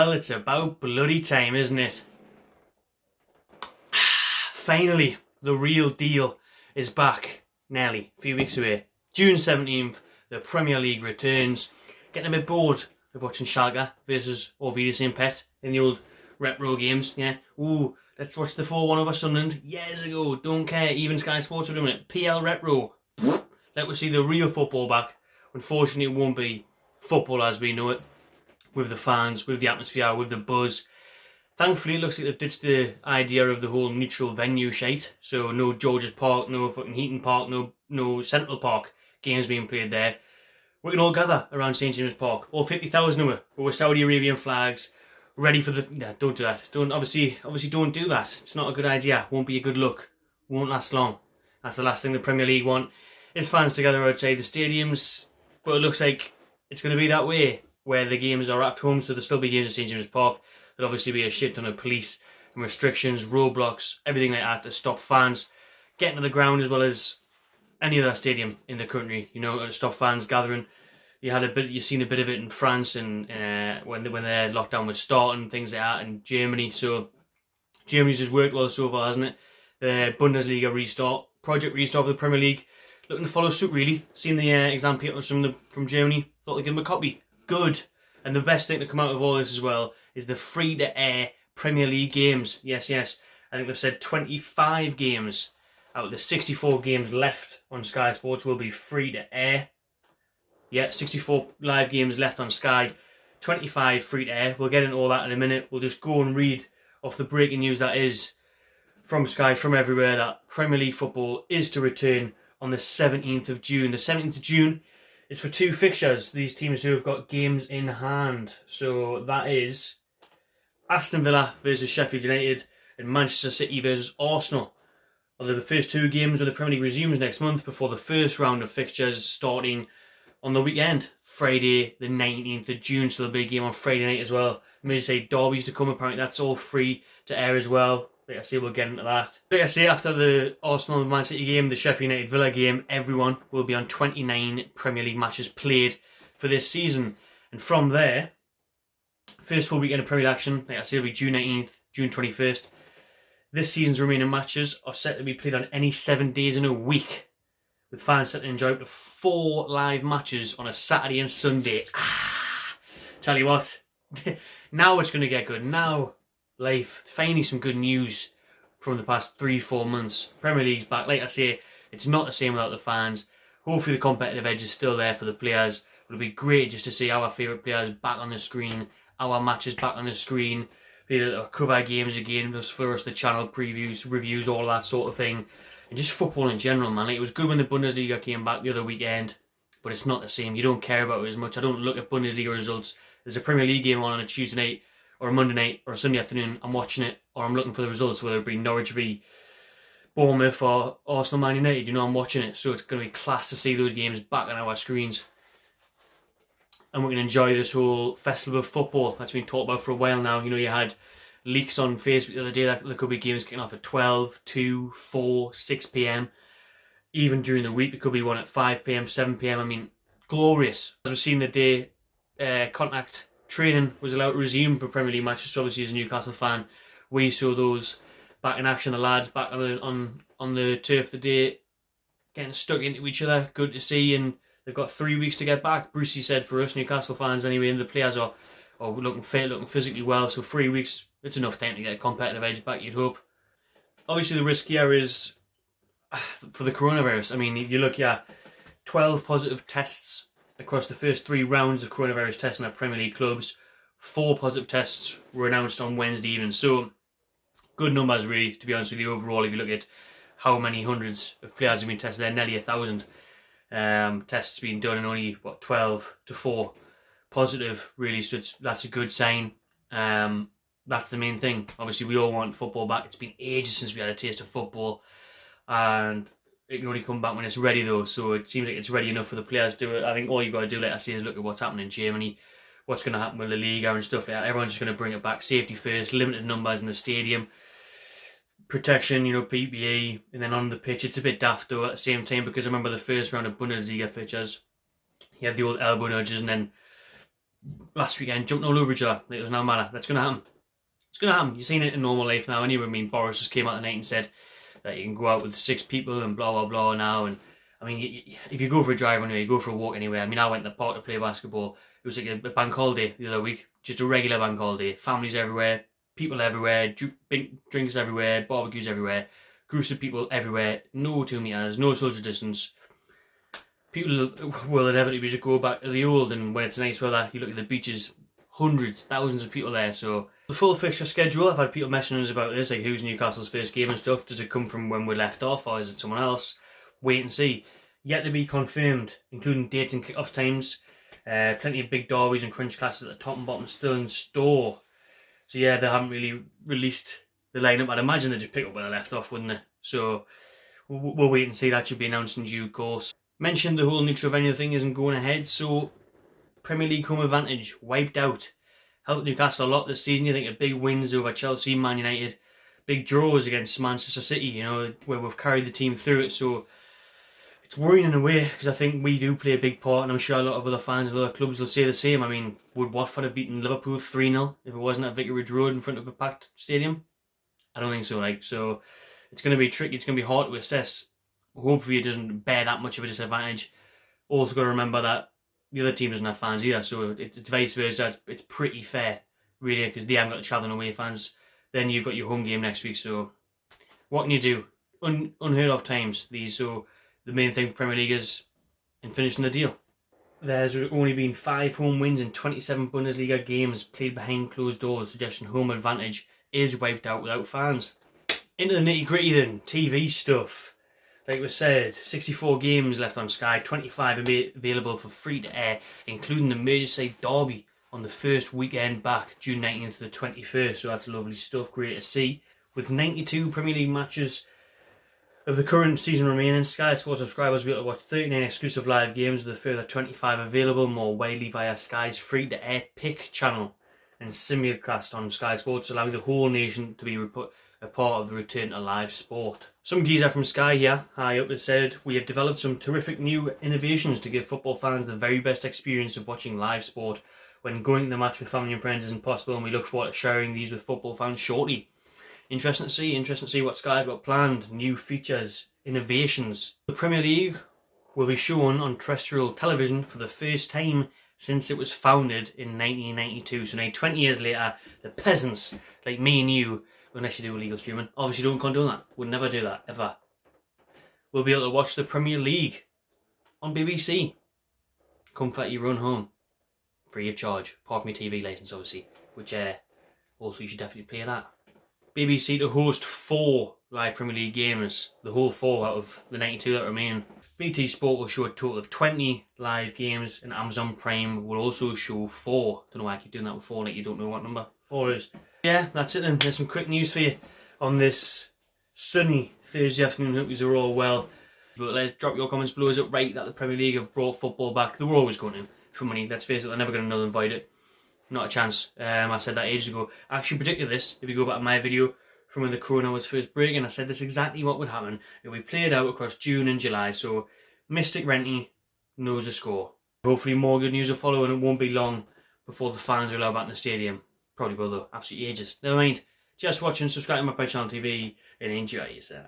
Well, it's about bloody time, isn't it? Finally, the real deal is back. Nearly a few weeks away. June 17th, the Premier League returns. Getting a bit bored of watching Schalke versus Oviedo St. Pet in the old retro games. Yeah. Ooh, let's watch the 4-1 over Sunderland years ago. Don't care. Even Sky Sports were doing it. PL retro. Let us see the real football back. Unfortunately, it won't be football as we know it. With the fans, with the atmosphere, with the buzz. Thankfully, it looks like they've ditched the idea of the whole neutral venue shite. So no George's Park, no fucking Heaton Park, no Central Park games being played there. We can all gather around St James's Park. All 50,000 of it, with Saudi Arabian flags, ready for the... Yeah, don't do that. Obviously don't do that. It's not a good idea. Won't be a good look. Won't last long. That's the last thing the Premier League want. It's fans together outside the stadiums, but it looks like it's going to be that way, where the games are at home, so there'll still be games at St James's Park. There'll obviously be a shit ton of police and restrictions, roadblocks, everything like that to stop fans getting to the ground, as well as any other stadium in the country, you know, to stop fans gathering. You've seen a bit of it in France and when their lockdown was starting, things like that, in Germany. So Germany's just worked well so far, hasn't it? The Bundesliga project restart of the Premier League, looking to follow suit really. Seen the exam papers from Germany, thought they'd give them a copy. Good. And the best thing to come out of all this as well is the free-to-air Premier League games. Yes. I think they've said 25 games out of the 64 games left on Sky Sports will be free-to-air. Yeah, 64 live games left on Sky, 25 free-to-air. We'll get into all that in a minute. We'll just go and read off the breaking news that is from Sky, from everywhere, that Premier League football is to return on the 17th of June. The 17th of June is for two fixtures, these teams who have got games in hand. So that is Aston Villa versus Sheffield United and Manchester City versus Arsenal. Although the first two games of the Premier League resumes next month before the first round of fixtures starting on the weekend, Friday the 19th of June. So there'll be a game on Friday night as well. Merseyside derbies to come, apparently that's all free to air as well. Like I say, we'll get into that. Like I say, after the Arsenal and Man City game, the Sheffield United Villa game, everyone will be on 29 Premier League matches played for this season. And from there, first full weekend of Premier League action, like I say, will be June 19th, June 21st. This season's remaining matches are set to be played on any 7 days in a week, with fans set to enjoy up to 4 live matches on a Saturday and Sunday. Tell you what, now it's going to get good. Now, life, finally some good news from the past 3-4 months. Premier League's back. Like I say, it's not the same without the fans. Hopefully the competitive edge is still there for the players. It'll be great just to see our favourite players back on the screen, our matches back on the screen, be able to cover games again for us, the channel previews, reviews, all that sort of thing. And just football in general, man. Like, it was good when the Bundesliga came back the other weekend, but it's not the same. You don't care about it as much. I don't look at Bundesliga results. There's a Premier League game on a Tuesday night, or a Monday night, or a Sunday afternoon. I'm watching it, or I'm looking for the results, whether it be Norwich v Bournemouth or Arsenal Man United. You know, I'm watching it, so it's going to be class to see those games back on our screens. And we can enjoy this whole festival of football that's been talked about for a while now. You know, you had leaks on Facebook the other day that there could be games kicking off at 12, 2, 4, 6 p.m. Even during the week, there could be one at 5 p.m, 7 p.m. I mean, glorious. As we've seen the day contact training was allowed to resume for Premier League matches. So obviously, as a Newcastle fan, we saw those back in action. The lads back on the turf today, getting stuck into each other. Good to see, and they've got 3 weeks to get back. Brucey said for us Newcastle fans anyway, and the players are looking fit, looking physically well. So 3 weeks, it's enough time to get a competitive edge back, you'd hope. Obviously, the risk here is for the coronavirus. I mean, you look at 12 positive tests across the first 3 rounds of coronavirus testing at Premier League clubs. 4 positive tests were announced on Wednesday evening. So, good numbers really, to be honest with you, overall. If you look at how many hundreds of players have been tested there, nearly 1,000 tests being done, and only, 12 to 4 positive, really. So that's a good sign. That's the main thing. Obviously, we all want football back. It's been ages since we had a taste of football, and it can only come back when it's ready, though. So it seems like it's ready enough for the players to do it. I think all you've got to do, like I say, is look at what's happening in Germany, what's going to happen with La Liga and stuff like that. Everyone's just going to bring it back. Safety first, limited numbers in the stadium, protection, you know, PPE, and then on the pitch. It's a bit daft, though, at the same time, because I remember the first round of Bundesliga fixtures, you had the old elbow nudges, and then last weekend, jumping all over each other. It was no matter. That's going to happen. It's going to happen. You've seen it in normal life now anyway. I mean, Boris just came out tonight and said that you can go out with 6 people and blah, blah, blah now. And I mean, if you go for a drive anyway, you go for a walk anyway. I mean, I went to the park to play basketball. It was like a bank holiday the other week. Just a regular bank holiday. Families everywhere. People everywhere. Drinks everywhere. Barbecues everywhere. Groups of people everywhere. No 2 meters. No social distance. People will inevitably just go back to the old, and when it's nice weather, you look at the beaches, hundreds, thousands of people there. So the full fixture schedule, I've had people messaging us about this, like who's Newcastle's first game and stuff. Does it come from when we left off, or is it someone else? Wait and see. Yet to be confirmed, including dates and kick-off times. Plenty of big derbies and crunch classes at the top and bottom still in store. So yeah, they haven't really released the lineup. I'd imagine they'd just pick up where they left off, wouldn't they? So we'll wait and see. That should be announced in due course. Mentioned the whole neutral venue thing isn't going ahead, so Premier League home advantage wiped out. Helped Newcastle a lot this season. You think of big wins over Chelsea, Man United, big draws against Manchester City, you know, where we've carried the team through it. So it's worrying in a way, because I think we do play a big part, and I'm sure a lot of other fans of other clubs will say the same. I mean, would Watford have beaten Liverpool 3-0 if it wasn't at Vicarage Road in front of a packed stadium? I don't think so. So it's going to be tricky. It's going to be hard to assess. Hopefully it doesn't bear that much of a disadvantage. Also got to remember that the other team doesn't have fans either, so it's vice versa. It's pretty fair, really, because they haven't got the travelling away fans. Then you've got your home game next week, so what can you do? Unheard of times, these. So the main thing for Premier League is in finishing the deal. There's only been 5 home wins in 27 Bundesliga games played behind closed doors, suggesting home advantage is wiped out without fans. Into the nitty gritty then, TV stuff. Like we said, 64 games left on Sky, 25 available for free to air, including the Merseyside derby on the first weekend back, June 19th to the 21st, so that's lovely stuff, great to see. With 92 Premier League matches of the current season remaining, Sky Sports subscribers will be able to watch 39 exclusive live games with a further 25 available, more widely via Sky's free-to-air Pick channel and simulcast on Sky Sports, allowing the whole nation to be a part of the return to live sport. Some geezer from Sky here, high up, has said, "We have developed some terrific new innovations to give football fans the very best experience of watching live sport. When going to the match with family and friends isn't possible, and we look forward to sharing these with football fans shortly." Interesting to see what Sky have got planned, new features, innovations. The Premier League will be shown on terrestrial television for the first time since it was founded in 1992. So now 20 years later, the peasants like me and you, unless you do illegal streaming, obviously don't condone that, would never do that, ever, we'll be able to watch the Premier League on BBC. Comfort your own home, free of charge, apart from your TV licence obviously, which also you should definitely pay that. BBC to host 4 live Premier League games, the whole 4 out of the 92 that remain. BT Sport will show a total of 20 live games, and Amazon Prime will also show 4. Don't know why I keep doing that with 4, like you don't know what number 4 is. Yeah, that's it then. There's some quick news for you on this sunny Thursday afternoon. Hope you're all well. But let's drop your comments below. Is it right that the Premier League have brought football back? They were always going to, for money. Let's face it, they're never going to null and void it. Not a chance. I said that ages ago. I actually predicted this. If you go back to my video from when the Corona was first breaking, I said this exactly what would happen. It would be played out across June and July. So Mystic Renty knows the score. Hopefully more good news will follow, and it won't be long before the fans are allowed back in the stadium. Probably will though. Absolutely ages. Never mind. Just watching, subscribe to my channel TV, and enjoy yourself.